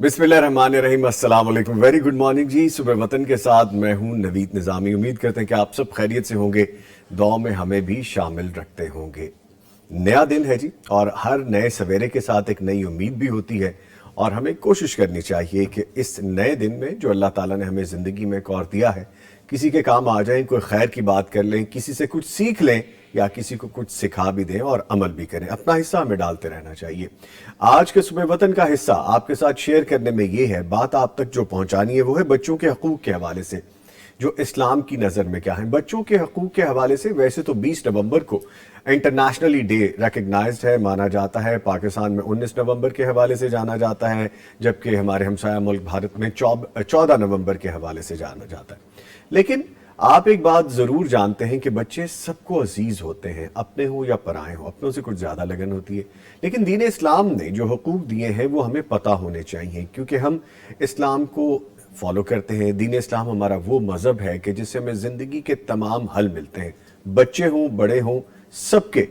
بسم اللہ الرحمن الرحیم، السلام علیکم، ویری گڈ مارننگ جی. صبح وطن کے ساتھ میں ہوں نوید نظامی. امید کرتے ہیں کہ آپ سب خیریت سے ہوں گے، دعا میں ہمیں بھی شامل رکھتے ہوں گے. نیا دن ہے جی، اور ہر نئے سویرے کے ساتھ ایک نئی امید بھی ہوتی ہے، اور ہمیں کوشش کرنی چاہیے کہ اس نئے دن میں جو اللہ تعالیٰ نے ہمیں زندگی میں ایک اور دیا ہے، کسی کے کام آ جائیں، کوئی خیر کی بات کر لیں، کسی سے کچھ سیکھ لیں، یا کسی کو کچھ سکھا بھی دیں اور عمل بھی کریں. اپنا حصہ ہمیں ڈالتے رہنا چاہیے. آج کے صبح وطن کا حصہ آپ کے ساتھ شیئر کرنے میں یہ ہے، بات آپ تک جو پہنچانی ہے وہ ہے بچوں کے حقوق کے حوالے سے، جو اسلام کی نظر میں کیا ہیں بچوں کے حقوق کے حوالے سے. ویسے تو 20 نومبر کو انٹرنیشنلی ڈے ریکگنائزڈ ہے، مانا جاتا ہے. پاکستان میں 19 نومبر کے حوالے سے جانا جاتا ہے، جبکہ ہمارے ہمسایہ ملک بھارت میں 14 نومبر کے حوالے سے جانا جاتا ہے. لیکن آپ ایک بات ضرور جانتے ہیں کہ بچے سب کو عزیز ہوتے ہیں، اپنے ہوں یا پرائے ہوں. اپنوں سے کچھ زیادہ لگن ہوتی ہے، لیکن دین اسلام نے جو حقوق دیے ہیں وہ ہمیں پتہ ہونے چاہیے، کیونکہ ہم اسلام کو فالو کرتے ہیں. دین اسلام ہمارا وہ مذہب ہے کہ جس سے ہمیں زندگی کے تمام حل ملتے ہیں، بچے ہوں بڑے ہوں سب کے.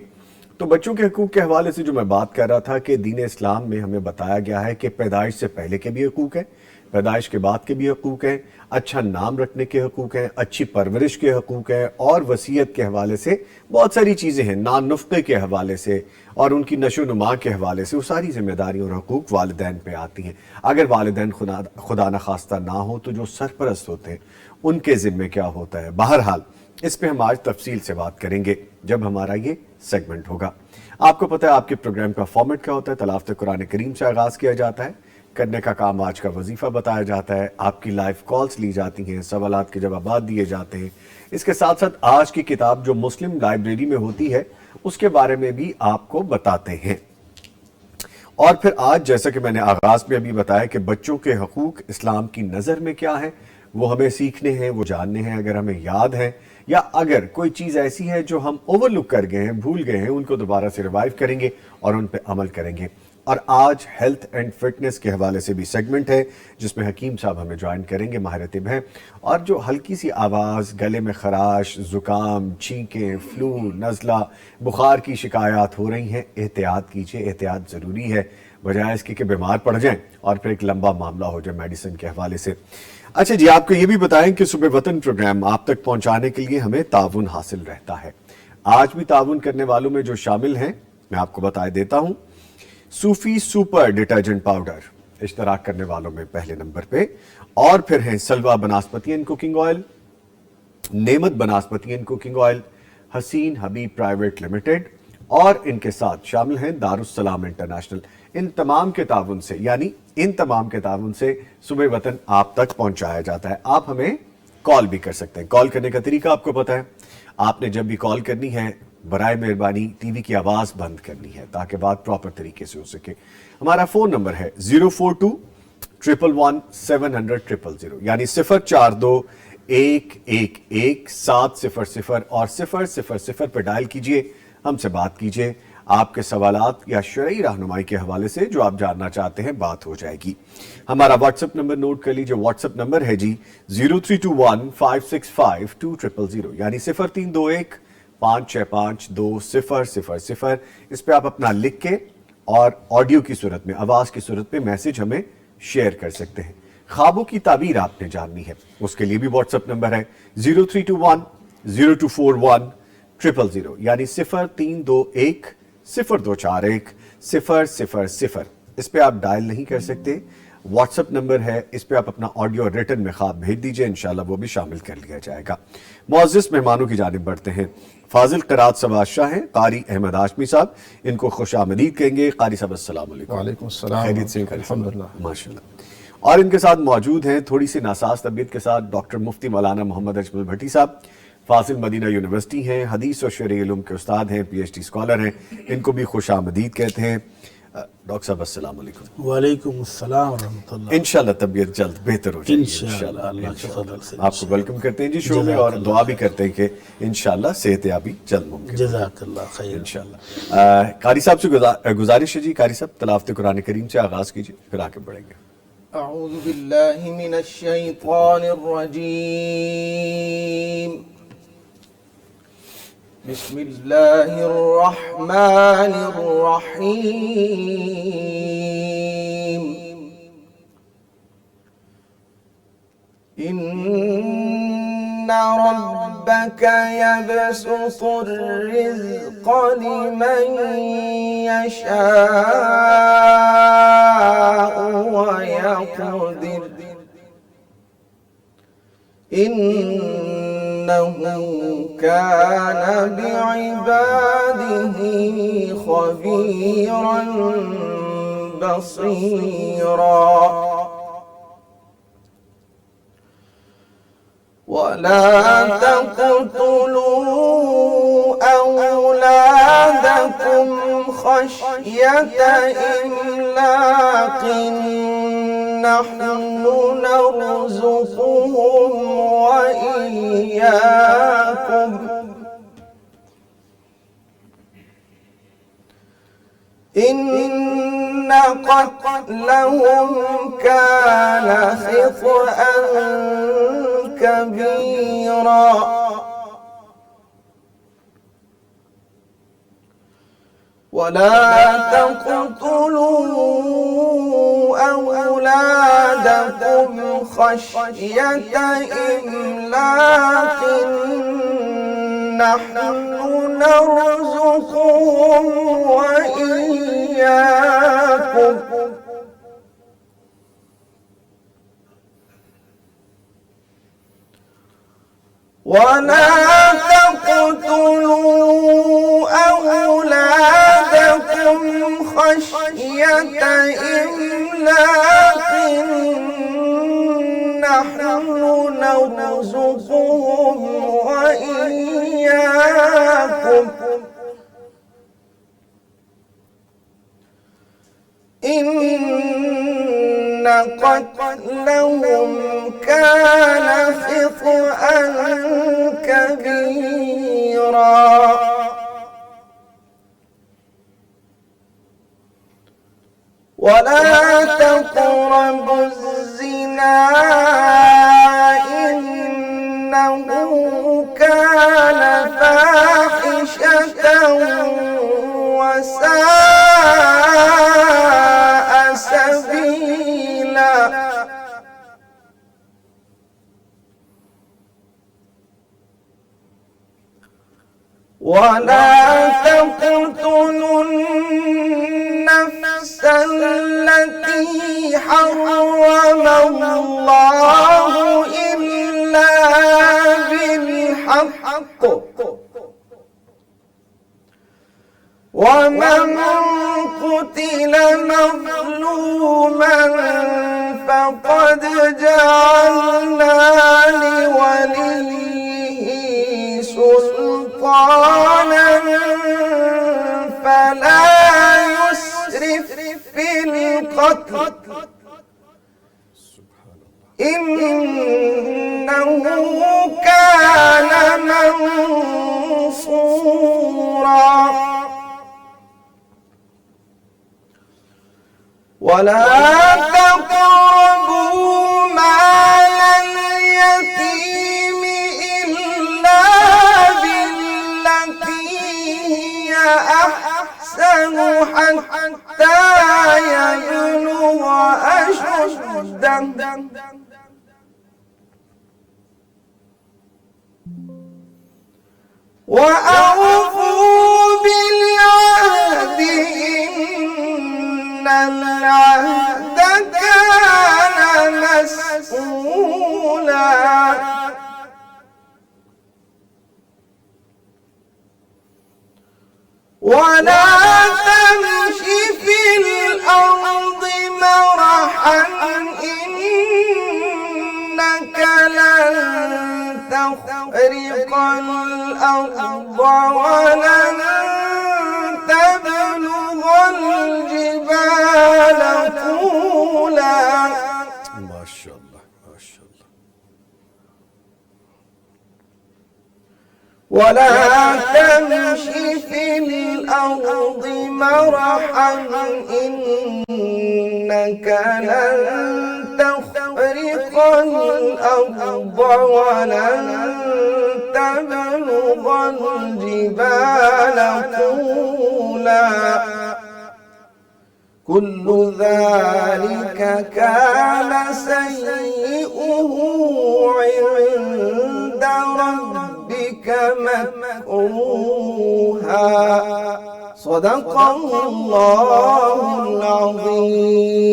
تو بچوں کے حقوق کے حوالے سے جو میں بات کر رہا تھا کہ دین اسلام میں ہمیں بتایا گیا ہے کہ پیدائش سے پہلے کے بھی حقوق ہیں، پیدائش کے بعد کے بھی حقوق ہیں، اچھا نام رکھنے کے حقوق ہیں، اچھی پرورش کے حقوق ہیں، اور وصیت کے حوالے سے بہت ساری چیزیں ہیں، نان نفقے کے حوالے سے اور ان کی نشو و نما کے حوالے سے. وہ ساری ذمہ داریاں اور حقوق والدین پہ آتی ہیں. اگر والدین خدا نخواستہ نہ ہو تو جو سرپرست ہوتے ہیں ان کے ذمہ کیا ہوتا ہے. بہرحال اس پہ ہم آج تفصیل سے بات کریں گے جب ہمارا یہ سیگمنٹ ہوگا. آپ کو پتہ ہے آپ کے پروگرام کا فارمیٹ کیا ہوتا ہے. تلاوت قرآن کریم سے آغاز کیا جاتا ہے، کرنے کا کام آج کا وظیفہ بتایا جاتا ہے، آپ کی لائیو کالز لی جاتی ہیں، سوالات کے جوابات دیے جاتے ہیں. اس کے ساتھ ساتھ آج کی کتاب جو مسلم لائبریری میں ہوتی ہے اس کے بارے میں بھی آپ کو بتاتے ہیں. اور پھر آج جیسا کہ میں نے آغاز میں ابھی بتایا کہ بچوں کے حقوق اسلام کی نظر میں کیا ہے، وہ ہمیں سیکھنے ہیں، وہ جاننے ہیں. اگر ہمیں یاد ہے یا اگر کوئی چیز ایسی ہے جو ہم اوور لک کر گئے ہیں، بھول گئے ہیں، ان کو دوبارہ سے ریوائیو کریں گے اور ان پہ عمل کریں گے. اور آج ہیلتھ اینڈ فٹنس کے حوالے سے بھی سیگمنٹ ہے جس میں حکیم صاحب ہمیں جوائن کریں گے، ماہر طب ہیں. اور جو ہلکی سی آواز، گلے میں خراش، زکام، چھینکیں، فلو، نزلہ، بخار کی شکایات ہو رہی ہیں، احتیاط کیجیے، احتیاط ضروری ہے، بجائے اس کی کہ بیمار پڑ جائیں اور پھر ایک لمبا معاملہ ہو جائے میڈیسن کے حوالے سے. اچھا جی، آپ کو یہ بھی بتائیں کہ صبح وطن پروگرام آپ تک پہنچانے کے لیے ہمیں تعاون حاصل رہتا ہے. آج بھی تعاون کرنے والوں میں جو شامل ہیں میں آپ کو بتا دیتا ہوں. صوفی سپر ڈٹرجنٹ پاؤڈر اشتراک کرنے والوں میں پہلے نمبر پہ، اور پھر ہیں سلوا banaspati and cooking oil, Naimat banaspati and cooking oil, Hussain Habib private limited, اور ان کے ساتھ شامل ہیں دارالسلام انٹرنیشنل. ان تمام کے تعاون سے، یعنی ان تمام کے تعاون سے صبح وطن آپ تک پہنچایا جاتا ہے. آپ ہمیں کال بھی کر سکتے ہیں. کال کرنے کا طریقہ آپ کو پتہ ہے. آپ نے جب بھی کال کرنی ہے برائے مہربانی ٹی وی کی آواز بند کرنی ہے تاکہ بات پراپر طریقے سے ہو سکے. ہمارا فون نمبر ہے 042-111-700-000، یعنی 042-111-700 اور 000 پہ ڈائل کیجئے، ہم سے بات کیجئے. آپ کے سوالات یا شرعی رہنمائی کے حوالے سے جو آپ جاننا چاہتے ہیں بات ہو جائے گی. ہمارا واٹس ایپ نمبر نوٹ کر لیجئے. واٹس ایپ نمبر ہے جی 0321-565-2000، یعنی 0321-565-2000. اس پہ آپ اپنا لکھ کے اور آڈیو کی صورت میں، آواز کی صورت میں میسج ہمیں شیئر کر سکتے ہیں. خوابوں کی تعبیر آپ نے جاننی ہے، اس کے لیے بھی واٹس ایپ نمبر ہے 0321-0241-000، یعنی 0321-0241-000. اس پہ آپ ڈائل نہیں کر سکتے، واٹس ایپ نمبر ہے، اس پہ آپ اپنا آڈیو ریٹن میں خواب بھیج دیجئے، انشاءاللہ وہ بھی شامل کر لیا جائے گا. معزز مہمانوں کی جانب بڑھتے ہیں. فاضل قرات سباز شاہ ہیں، قاری احمد ہاشمی صاحب، ان کو خوش آمدید کہیں گے. قاری صاحب السلام علیکم. وعلیکم السلام. خیریت سے؟ الحمدللہ ماشاءاللہ. اور ان کے ساتھ موجود ہیں تھوڑی سی ناساز طبیعت کے ساتھ ڈاکٹر مفتی مولانا محمد اجمل بھٹی صاحب، فاضل مدینہ یونیورسٹی ہیں، حدیث اور شرعی علوم کے استاد ہیں، پی ایچ ڈی اسکالر ہیں. ان کو بھی خوش آمدید کہتے ہیں. ڈاکٹر صاحب السلام علیکم. وعلیکم السلام ورحمۃ اللہ. انشاءاللہ طبیعت جلد بہتر ہو جائے گی انشاءاللہ اللہ کے فضل سے. آپ کو ویلکم کرتے ہیں جی شو میں، اور دعا بھی کرتے ہیں کہ انشاءاللہ صحت یابی جلد ممکن. جزاک اللہ خیر. انشاءاللہ. قاری صاحب سے گزارش ہے جی، قاری صاحب تلاوت قرآن کریم سے آغاز کیجیے، پھر آگے بڑھیں گے. اعوذ باللہ من الشیطان الرجیم. بسم اللہ الرحمن الرحیم. إن ربك يبسط الرزق لمن يشاء ويقدر إنه كان بعباده خبيرا بصيرا ولا تقتلوا أولادكم خشية إملاق نحن نرزقهم وإياكم إن قتلهم كان خطأ كبيرا ولا تقتلوا أولادكم خشية إملاق نحن نرزقهم وإياكم ولا تقتلوا أولادكم خشية إملاق نحن نرزقهم وإياكم إن قتلهم كان خطأ كبيرا ولا تقربوا الزنا إنه كان فاحشة وساء سبيلا ولا تقتلوا النفس التي حرم الله إلا بالحق ومن قتل مظلوما فقد جعلنا لوليه سلطانا فلا يسرف في القتل إنه كان منصورا ولا تقربوا مال اليتيم إلا بالتي هي أحسن حتى يبلغ أشده وأوفوا بالعهد إن العهد كان مسؤولا ولا تمش في الأرض مرحا إنك لن تخرق الأرض ولن تبلغ الجبال طولا ما شاء الله ما شاء الله ولا تمش في الأرض مرحا إنك لن تخرق الأرض ولن تبلغ الجبال طولا كل ذلك كان سيئه عند ربك مكروها صدق الله العظيم.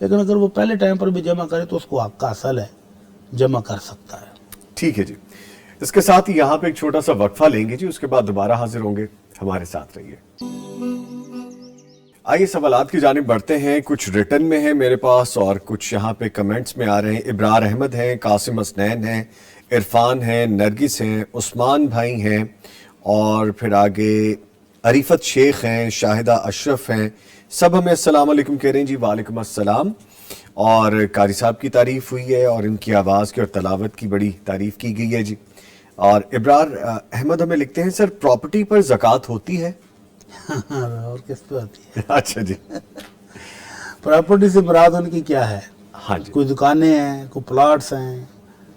لیکن اگر وہ پہلے ٹائم پر بھی جمع کرے تو اس کو حق کا اصل ہے، جمع کر سکتا ہے۔ ٹھیک ہے جی، اس کے ساتھ ہی یہاں پہ ایک چھوٹا سا وقفہ لیں گے جی، اس کے بعد دوبارہ حاضر ہوں گے، ہمارے ساتھ رہیے۔ آئیے سوالات کی جانب بڑھتے ہیں، کچھ ریٹن میں ہیں میرے پاس اور کچھ یہاں پہ کمنٹس میں آ رہے ہیں۔ ابرار احمد ہیں، قاسم حسنین ہیں، عرفان ہیں، نرگس ہیں، عثمان بھائی ہیں، اور پھر آگے عریفت شیخ ہیں، شاہدہ اشرف ہیں، سب ہمیں السلام علیکم کہہ رہے ہیں جی۔ وعلیکم السلام۔ اور قاری صاحب کی تعریف ہوئی ہے اور ان کی آواز کی اور تلاوت کی بڑی تعریف کی گئی ہے جی۔ اور ابرار احمد ہمیں لکھتے ہیں سر پراپرٹی پر زکوٰۃ ہوتی ہے؟ اور کس پہ ہوتی ہے؟ اچھا جی، پراپرٹی سے مراد ان کی کیا ہے؟ ہاں جی، کوئی دکانیں ہیں، کوئی پلاٹس ہیں،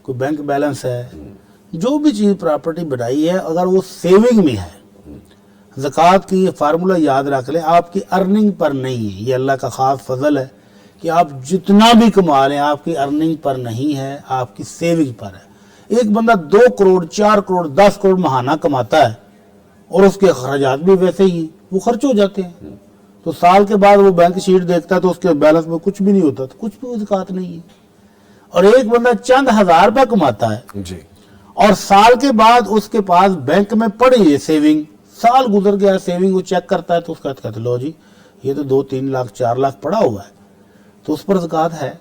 کوئی بینک بیلنس ہے، جو بھی چیز پراپرٹی بنائی ہے اگر وہ سیونگ میں ہے، زکوٰۃ کی یہ فارمولہ یاد رکھ لیں، آپ کی ارننگ پر نہیں ہے، یہ اللہ کا خاص فضل ہے کہ آپ جتنا بھی کما لیں آپ کی ارننگ پر نہیں ہے، آپ کی سیونگ پر ہے۔ ایک بندہ 2 کروڑ 4 کروڑ 10 کروڑ ماہانہ کماتا ہے اور اس کے اخراجات بھی ویسے ہی وہ خرچ ہو جاتے ہیں، تو سال کے بعد وہ بینک شیٹ دیکھتا ہے تو اس کے بیلنس میں کچھ بھی نہیں ہوتا، تو کچھ بھی زکوٰۃ نہیں ہے۔ اور ایک بندہ چند ہزار روپے کماتا ہے جی، اور سال کے بعد اس کے پاس بینک میں پڑی ہے سیونگ، سال گزر گیا سیونگ وہ چیک کرتا ہے تو اس کا کہتے لو جی یہ تو 2-3 لاکھ 4 لاکھ پڑا ہوا ہے، تو اس پر زکوٰۃ ہے۔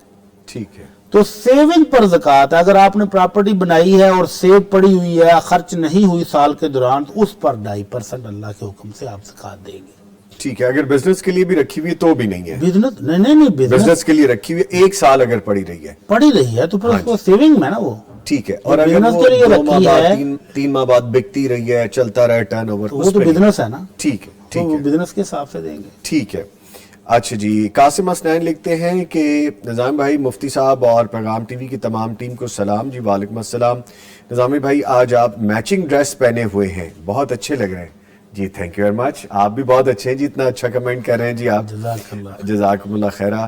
ٹھیک ہے، تو سیونگ پر زکوٰۃ ہے۔ اگر آپ نے پراپرٹی بنائی ہے اور سیو پڑی ہوئی ہے، خرچ نہیں ہوئی سال کے دوران، تو اس پر 2.5% اللہ کے حکم سے آپ زکوٰۃ دیں گے۔ ٹھیک ہے، اگر بزنس کے لیے بھی رکھی ہوئی تو بھی نہیں ہے؟ بزنس نہیں بزنس کے لیے رکھی ہوئی 1 سال اگر پڑی رہی ہے، پڑی رہی ہے تو پھر اس کو سیونگ میں نا وہ ٹھیک ہے، اور اگر بزنس وہ کے لیے 2 ماہ رکھی بعد ہے 3 ماہ بعد بکتی رہی ہے، چلتا رہے ٹرن اوور، وہ تو بزنس ہے نا، ٹھیک ہے، تو ٹھیک وہ ہے، بزنس کے حساب سے دیں گے۔ ٹھیک ہے۔ اچھا جی، قاسم حسنین لکھتے ہیں کہ نظام بھائی، مفتی صاحب اور پیغام ٹی وی کی تمام ٹیم کو سلام جی۔ وعلیکم السلام۔ نظامی بھائی آج آپ میچنگ ڈریس پہنے ہوئے ہیں، بہت اچھے لگ رہے ہیں جی، تھینک یو ویری مچ، آپ بھی بہت اچھے ہیں جی، اتنا اچھا کمنٹ کر رہے ہیں جی آپ، جزاک اللہ۔ جزاکم اللہ خیرہ۔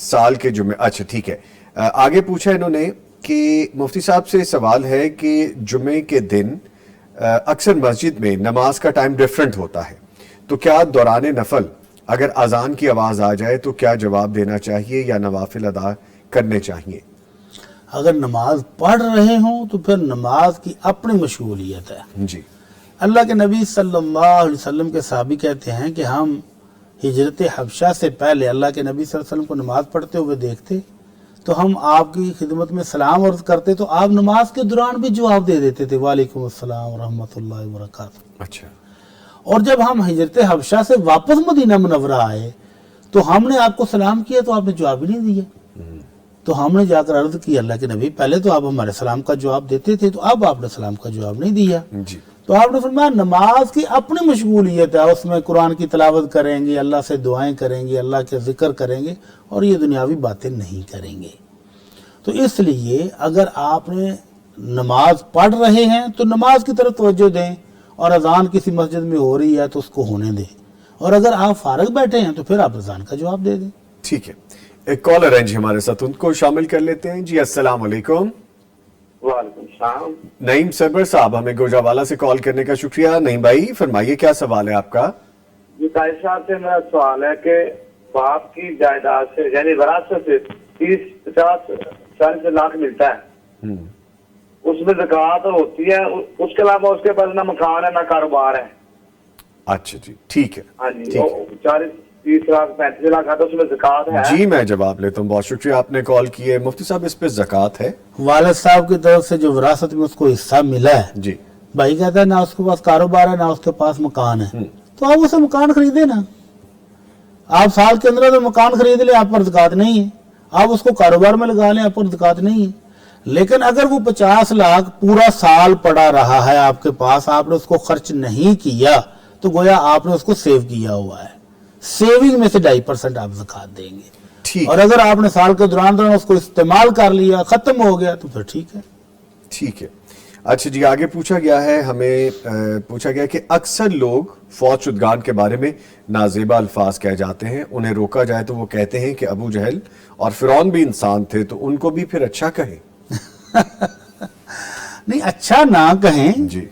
سال کے جمعے، اچھا ٹھیک ہے، آگے پوچھا انہوں نے کہ مفتی صاحب سے سوال ہے کہ جمعے کے دن اکثر مسجد میں نماز کا ٹائم ڈیفرنٹ ہوتا ہے، تو کیا دوران نفل اگر اذان کی آواز آ جائے تو کیا جواب دینا چاہیے یا نوافل ادا کرنے چاہیے؟ اگر نماز پڑھ رہے ہوں تو پھر نماز کی اپنی مشغولیت ہے۔ جی، اللہ کے نبی صلی اللہ علیہ وسلم کے صحابی کہتے ہیں کہ ہم ہجرت حبشہ سے پہلے اللہ کے نبی صلی اللہ علیہ وسلم کو نماز پڑھتے ہوئے دیکھتے تو ہم آپ کی خدمت میں سلام عرض کرتے تو آپ نماز کے دوران بھی جواب دے دیتے تھے، وعلیکم السلام ورحمۃ اللہ وبرکاتہ۔ اچھا، اور جب ہم ہجرت حبشہ سے واپس مدینہ منورہ آئے تو ہم نے آپ کو سلام کیا تو آپ نے جواب ہی نہیں دیا، تو ہم نے جا کر عرض کی اللہ کے نبی پہلے تو آپ ہمارے سلام کا جواب دیتے تھے تو اب آپ نے سلام کا جواب نہیں دیا۔ جی، تو آپ نے فرمایا نماز کی اپنی مشغولیت ہے، اس میں قرآن کی تلاوت کریں گے، اللہ سے دعائیں کریں گے، اللہ کے ذکر کریں گے اور یہ دنیاوی باتیں نہیں کریں گے۔ تو اس لیے اگر آپ نے نماز پڑھ رہے ہیں تو نماز کی طرف توجہ دیں، اور اذان کسی مسجد میں ہو رہی ہے تو اس کو ہونے دیں، اور اگر آپ فارغ بیٹھے ہیں تو پھر آپ اذان کا جواب دے دیں۔ ٹھیک ہے، ایک کالر ہیں جی ہمارے ساتھ، ان کو شامل کر لیتے ہیں جی۔ السلام علیکم۔ وعلیکم السلام۔ نعیم سربر صاحب، ہمیں گوجرانوالہ سے کال کرنے کا شکریہ۔ نعیم بھائی فرمائیے کیا سوال ہے آپ کا؟ جی قائد صاحب سے میرا سوال ہے کہ باپ کی جائیداد سے یعنی وراثت سے 30-50-40 لاکھ ملتا ہے، اس میں زکوٰۃ ہوتی ہے، اس کے علاوہ اس کے پاس نہ مکان ہے نہ کاروبار ہے۔ اچھا جی، ٹھیک ہے، ہاں جی، ٹھیک ہے 40-30 لاکھ 35 لاکھ ہے تو اس میں زکوٰۃ ہے؟ جی، میں جواب لیتا ہوں، بہت شکریہ آپ نے کال کی ہے۔ مفتی صاحب اس پہ زکوٰۃ ہے؟ والد صاحب کی طرف سے جو وراثت میں اس کو حصہ ملا ہے، جی، بھائی کہتا ہے نہ اس کے پاس کاروبار ہے نہ اس کے پاس مکان ہے، تو آپ اسے مکان خریدے نا، آپ سال کے اندر مکان خرید لیں، آپ پر زکوٰۃ نہیں ہے، آپ اس کو کاروبار میں لگا لیں، آپ پر زکوٰۃ نہیں ہے۔ لیکن اگر وہ 50 لاکھ پورا سال پڑا رہا ہے آپ کے پاس، آپ نے اس کو خرچ نہیں کیا تو گویا آپ نے اس کو سیو کیا ہوا ہے، سیونگ میں سے 2.5% آپ زکوٰۃ دیں گے۔ ٹھیک اور اگر آپ نے سال کے دوران اس کو استعمال کر لیا، ختم ہو گیا تو پھر ٹھیک ہے۔ ٹھیک ہے۔ اچھا جی، آگے پوچھا گیا ہے ہمیں پوچھا گیا کہ اکثر لوگ فوت شدگان کے بارے میں نازیبا الفاظ کہہ جاتے ہیں، انہیں روکا جائے تو وہ کہتے ہیں کہ ابو جہل اور فرعون بھی انسان تھے، تو ان کو بھی پھر اچھا کہیں؟ نہیں، اچھا نہ کہیں جی،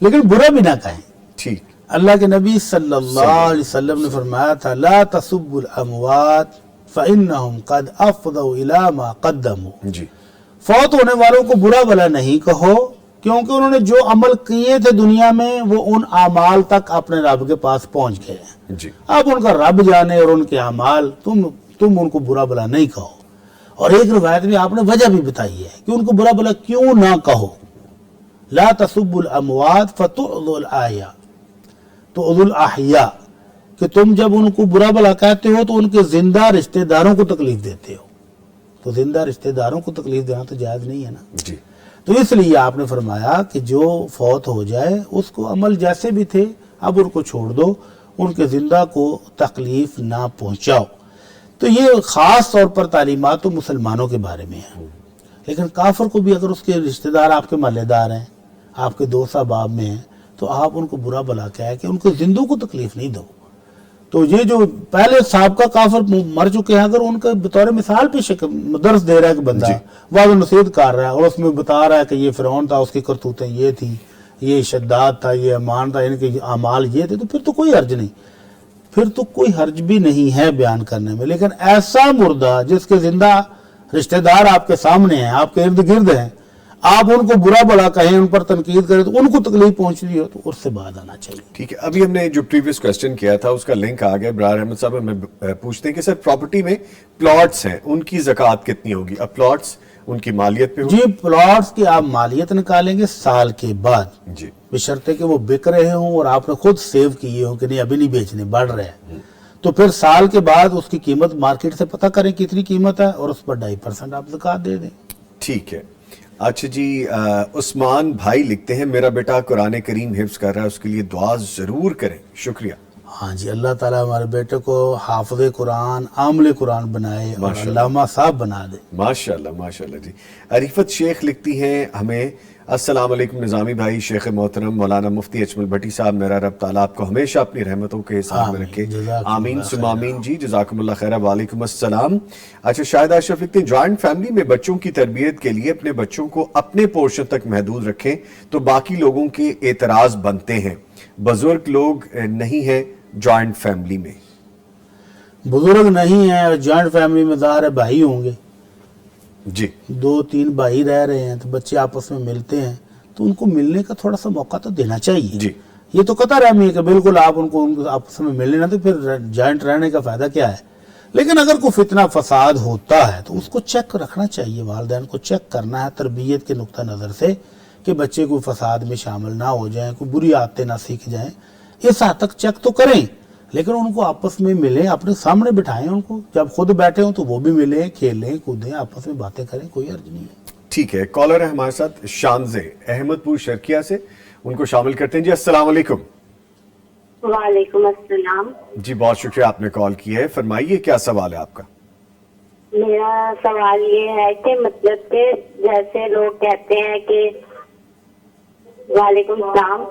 لیکن برا بھی نہ کہیں۔ ٹھیک، اللہ کے نبی صلی اللہ علیہ وسلم نے فرمایا تھا لا تسبوا الاموات فإنهم قد أفضوا إلى ما قدموا. جی فوت ہونے والوں کو برا بھلا نہیں کہو، کیونکہ انہوں نے جو عمل کیے تھے دنیا میں وہ ان اعمال تک اپنے رب کے پاس پہنچ گئے ہیں. جی اب ان کا رب جانے اور ان کے اعمال، تم ان کو برا بھلا نہیں کہو. اور ایک روایت میں آپ نے وجہ بھی بتائی ہے کہ ان کو برا بھلا کیوں نہ کہو. لا تسبوا الاموات فتؤذوا الاحیاء، تؤذوا الاحیاء، کہ تم جب ان کو برا بھلا کہتے ہو تو ان کے زندہ رشتہ داروں کو تکلیف دیتے ہو. تو زندہ رشتہ داروں کو تکلیف دینا تو جائز نہیں ہے نا. جی تو اس لیے آپ نے فرمایا کہ جو فوت ہو جائے اس کو عمل جیسے بھی تھے اب ان کو چھوڑ دو، ان کے زندہ کو تکلیف نہ پہنچاؤ. تو یہ خاص طور پر تعلیمات تو مسلمانوں کے بارے میں ہیں، لیکن کافر کو بھی اگر اس کے رشتہ دار آپ کے محلے دار ہیں، آپ کے دوست احباب میں ہیں، تو آپ ان کو برا بھلا کہہ کہ ان کے زندوں کو تکلیف نہیں دو. تو یہ جو پہلے سابقہ کافر مر چکے ہیں، اگر ان کا بطور مثال پیش درس دے رہا ہے کہ بندہ واضح نصیحت کر رہا ہے اور اس میں بتا رہا ہے کہ یہ فرعون تھا، اس کی کرتوتیں یہ تھی، یہ شداد تھا، یہ امان تھا، ان کے اعمال یہ تھے، تو پھر تو کوئی حرج نہیں، پھر تو کوئی حرج بھی نہیں ہے بیان کرنے میں. لیکن ایسا مردہ جس کے زندہ رشتہ دار آپ کے سامنے ہیں، آپ کے ارد گرد ہیں، آپ ان کو برا بھلا کہیں، ان پر تنقید کریں تو ان کو تکلیف پہنچ رہی ہو تو اس سے بعد آنا چاہیے. ٹھیک ہے. ابھی ہم نے جو پریویس کوسچن کیا تھا اس کا لنک آ گیا. برار احمد صاحب ہمیں پوچھتے ہیں کہ سر پراپرٹی میں پلاٹس ہیں، ان کی زکوٰۃ کتنی ہوگی؟ اب پلاٹس ان کی مالیت پہ ہوگی؟ جی پلاٹس کی آپ مالیت نکالیں گے سال کے بعد، جی بشرطے کہ وہ بک رہے ہوں اور آپ نے خود سیو کیے ہوں کہ نہیں ابھی نہیں بیچنے، بڑھ رہے ہیں، تو پھر سال کے بعد اس کی قیمت مارکیٹ سے پتہ کریں کتنی قیمت ہے اور اس پر 2.5% آپ زکوٰۃ دے دیں. ٹھیک ہے. اچھا جی، عثمان بھائی لکھتے ہیں میرا بیٹا قرآن کریم حفظ کر رہا ہے، اس کے لیے دعا ضرور کریں. شکریہ. ہاں جی، اللہ تعالیٰ ہمارے بیٹے کو حافظ قرآن، عامل قرآن بنائے اور علامہ صاحب بنا دے. ماشاءاللہ ماشاءاللہ. جی عریفت شیخ لکھتی ہیں ہمیں، السلام علیکم نظامی بھائی، شیخ محترم مولانا مفتی اجمل بھٹی صاحب، میرا رب تعالیٰ آپ کو ہمیشہ اپنی رحمتوں کے حساب میں رکھے، آمین ثم آمین. جی جزاکم اللہ خیر. وعلیکم السلام. اچھا شاہد اشرف لکھتے ہیں جوائنٹ فیملی میں بچوں کی تربیت کے لیے اپنے بچوں کو اپنے پورشن تک محدود رکھیں تو باقی لوگوں کے اعتراض بنتے ہیں. بزرگ لوگ نہیں ہیں جوائنٹ فیملی میں. بزرگ نہیں ہیں اور جوائنٹ فیملی میں ظاہر ہے بھائی ہوں گے، جی 2-3 بھائی رہ رہے ہیں تو بچے آپس میں ملتے ہیں تو ان کو ملنے کا تھوڑا سا موقع تو دینا چاہیے. جی یہ تو قطع رحمی ہے کہ بالکل آپ ان کو آپس میں ملنے نہ، تو پھر جوائنٹ رہنے کا فائدہ کیا ہے. لیکن اگر کوئی فتنہ فساد ہوتا ہے تو اس کو چیک رکھنا چاہیے، والدین کو چیک کرنا ہے تربیت کے نقطہ نظر سے کہ بچے کو فساد میں شامل نہ ہو جائیں، کوئی بری عادتیں نہ سیکھ جائیں. اس حد تک چیک تو کریں، لیکن ان کو آپس میں ملیں، اپنے سامنے بٹھائیں ان کو، جب خود بیٹھے ہوں تو وہ بھی ملیں، کھیلیں کودیں، آپس میں باتیں کریں، کوئی حرج نہیں ہے. ٹھیک ہے. کالر ہے ہمارے ساتھ شانزے احمد پور شرکیہ سے، ان کو شامل کرتے ہیں. جی السلام علیکم. وعلیکم السلام. جی بہت شکریہ آپ نے کال کیا ہے، فرمائیے کیا سوال ہے آپ کا؟ میرا سوال یہ ہے کہ مطلب کہ جیسے لوگ کہتے ہیں کہ وعلیکم السلام.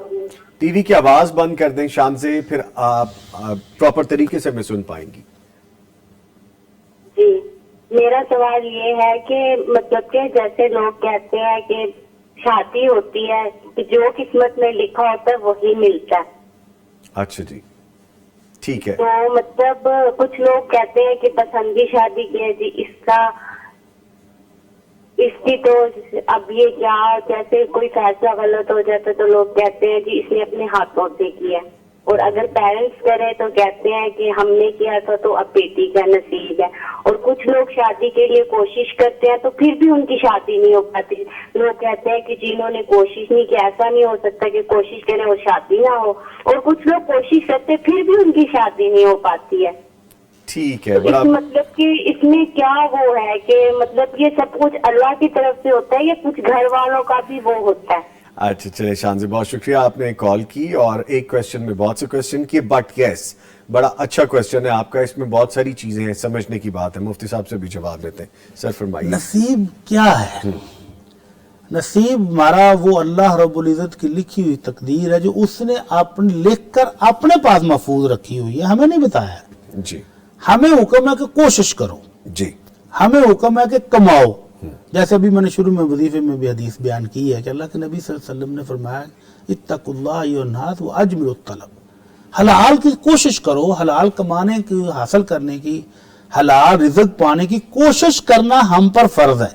ٹی وی کی آواز بند کر دیں شانزے، پھر آپ پراپر طریقے سے میں سن پائیں گی. جی میرا سوال یہ ہے کہ مطلب کہ جیسے لوگ کہتے ہیں کہ شادی ہوتی ہے کہ جو قسمت میں لکھا ہوتا ہے وہی ملتا ہے. اچھا جی ٹھیک ہے. تو مطلب کچھ لوگ کہتے ہیں کہ پسندی شادی کی ہے جی، اس کی تو اب یہ کیا، جیسے کوئی فیصلہ غلط ہو جاتا تو لوگ کہتے ہیں جی اس نے اپنے ہاتھوں سے کیا، اور اگر پیرنٹس کرے تو کہتے ہیں کہ ہم نے کیا تھا تو اب بیٹی کا نصیب ہے. اور کچھ لوگ شادی کے لیے کوشش کرتے ہیں تو پھر بھی ان کی شادی نہیں ہو پاتی. لوگ کہتے ہیں کہ جنہوں نے کوشش نہیں کی، ایسا نہیں ہو سکتا کہ کوشش کریں اور شادی نہ ہو، اور کچھ لوگ کوشش کرتے پھر بھی ان کی شادی نہیں ہو پاتی ہے. ٹھیک ہے. بڑا مطلب کہ اس میں کیا وہ ہے کہ مطلب یہ سب کچھ اللہ کی طرف سے ہوتا ہے یا کچھ گھر والوں کا بھی وہ ہوتا ہے؟ اچھا چلے شانزی بہت شکریہ آپ نے کال کی، اور ایک کویسچن میں بہت سے کویسچن کیے، بٹ یس بڑا اچھا کویسچن ہے آپ کا، اس میں بہت ساری چیزیں ہیں، سمجھنے کی بات ہے. مفتی صاحب سے بھی جواب دیتے ہیں. سر فرمائیے. نصیب کیا ہے؟ نصیب ہمارا وہ اللہ رب العزت کی لکھی ہوئی تقدیر ہے جو اس نے لکھ کر اپنے پاس محفوظ رکھی ہوئی ہے، ہمیں نہیں بتایا. جی ہمیں حکم ہے کہ کوشش کرو، جی ہمیں حکم ہے کہ کماؤ. جیسے ابھی میں نے شروع میں وظیفے میں بھی حدیث بیان کی ہے کہ اللہ کے نبی صلی اللہ علیہ وسلم نے فرمایا اتقوا اللہ ایھا الناس واجملوا الطلب، حلال کی کوشش کرو، حلال کمانے کی، حاصل کرنے کی، حلال رزق پانے کی کوشش کرنا ہم پر فرض ہے.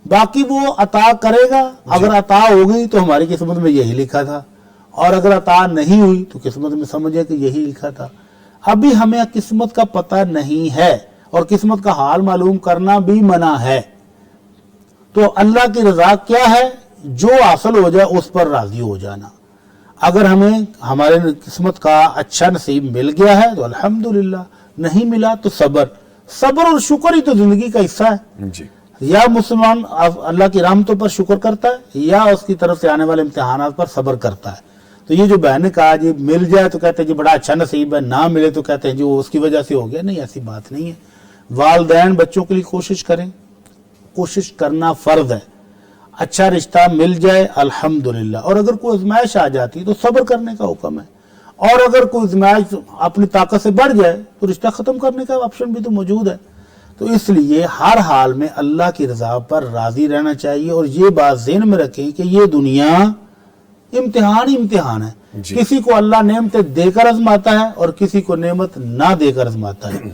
باقی وہ عطا کرے گا. اگر عطا ہو گئی تو ہماری قسمت میں یہی لکھا تھا, اور اگر عطا نہیں ہوئی تو قسمت میں سمجھے کہ یہی لکھا تھا. ابھی ہمیں قسمت کا پتہ نہیں ہے, اور قسمت کا حال معلوم کرنا بھی منع ہے. تو اللہ کی رضا کیا ہے؟ جو حاصل ہو جائے اس پر راضی ہو جانا. اگر ہمیں ہمارے قسمت کا اچھا نصیب مل گیا ہے تو الحمدللہ, نہیں ملا تو صبر. صبر اور شکر ہی تو زندگی کا حصہ ہے. جی یا مسلمان اللہ کی رحمتوں پر شکر کرتا ہے, یا اس کی طرف سے آنے والے امتحانات پر صبر کرتا ہے. تو یہ جو بہن نے کہا جی مل جائے تو کہتے ہیں جی بڑا اچھا نصیب ہے, نہ ملے تو کہتے ہیں جی وہ اس کی وجہ سے ہو گیا. نہیں, ایسی بات نہیں ہے. والدین بچوں کے لیے کوشش کریں, کوشش کرنا فرض ہے. اچھا رشتہ مل جائے الحمدللہ, اور اگر کوئی آزمائش آ جاتی تو صبر کرنے کا حکم ہے. اور اگر کوئی آزمائش اپنی طاقت سے بڑھ جائے تو رشتہ ختم کرنے کا آپشن بھی تو موجود ہے. تو اس لیے ہر حال میں اللہ کی رضا پر راضی رہنا چاہیے, اور یہ بات ذہن میں رکھیں کہ یہ دنیا امتحان ہی امتحان ہے. کسی کو اللہ نعمتیں دے کر آزماتا ہے اور کسی کو نعمت نہ دے کر آزماتا ہے.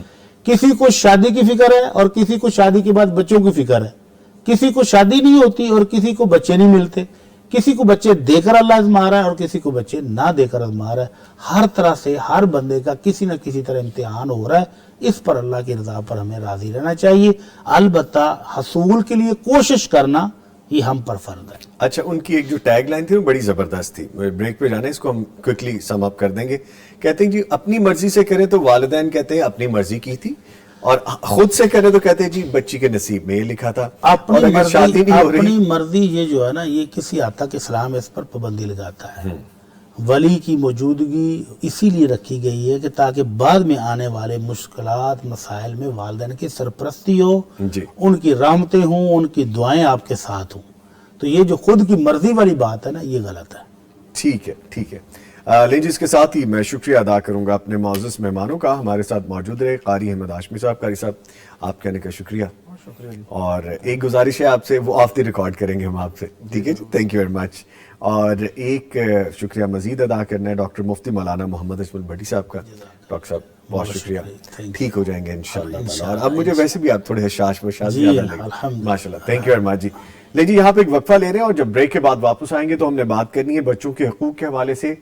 کسی کو شادی کی فکر ہے اور کسی کو شادی کے بعد بچوں کی فکر ہے. کسی کو شادی نہیں ہوتی اور کسی کو بچے نہیں ملتے. کسی کو بچے دے کر اللہ آزما رہا ہے اور کسی کو بچے نہ دے کر آزما رہا ہے. ہر طرح سے ہر بندے کا کسی نہ کسی طرح امتحان ہو رہا ہے. اس پر اللہ کی رضا پر ہمیں راضی رہنا چاہیے. البتہ حصول کے لیے کوشش کرنا یہ ہم پر فرض ہے. اچھا, ان کی ایک جو ٹیگ لائن تھی وہ بڑی زبردست تھی. بریک پہ جانا ہے, اس کو ہم کوئکلی سم اپ کر دیں گے. کہتے ہیں جی اپنی مرضی سے کریں تو والدین کہتے ہیں اپنی مرضی کی تھی, اور خود سے کرے تو کہتے ہیں جی بچی کے نصیب میں یہ لکھا تھا. اور اگر شادی نہیں ہو رہی, اپنی مرضی یہ جو ہے نا, یہ کسی حد تک اسلام اس پر پابندی لگاتا ہے. ولی کی موجودگی اسی لیے رکھی گئی ہے کہ تاکہ بعد میں آنے والے مشکلات مسائل میں والدین کی سرپرستی ہو, جی ان کی رحمتیں ہوں, ان کی دعائیں آپ کے ساتھ ہوں. تو یہ جو خود کی مرضی والی بات ہے نا, یہ غلط ہے. ٹھیک ہے, ٹھیک ہے. لیکن اس کے ساتھ ہی میں شکریہ ادا کروں گا اپنے معزز مہمانوں کا ہمارے ساتھ موجود رہے. قاری احمد ہاشمی صاحب, قاری صاحب آپ کہنے کا شکریہ. اور ایک گزارش ہے آپ سے, وہ آف دی ریکارڈ کریں گے ہم آپ سے, ٹھیک ہے جی, تھینک یو ویری مچ. اور ایک شکریہ مزید ادا کرنا ہے ڈاکٹر مفتی مولانا محمد اسماعیل بھٹی صاحب کا. ڈاکٹر صاحب بہت شکریہ, ٹھیک ہو جائیں گے انشاءاللہ. اور اب مجھے ویسے بھی آپ تھوڑے حشاش زیادہ لگے, ماشاءاللہ, تھینک یو ویری مچ جی. لیکن یہاں پہ ایک وقفہ لے رہے ہیں, اور جب بریک کے بعد واپس آئیں گے تو ہم نے بات کرنی ہے بچوں کے حقوق کے حوالے سے.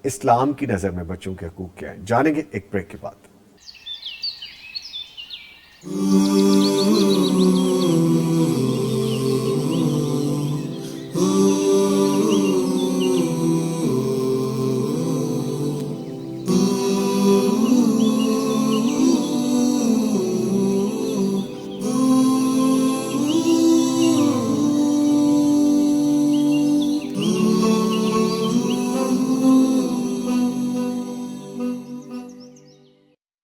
اسلام کی نظر میں بچوں کے حقوق کیا ہے, جانیں گے ایک بریک کے بعد.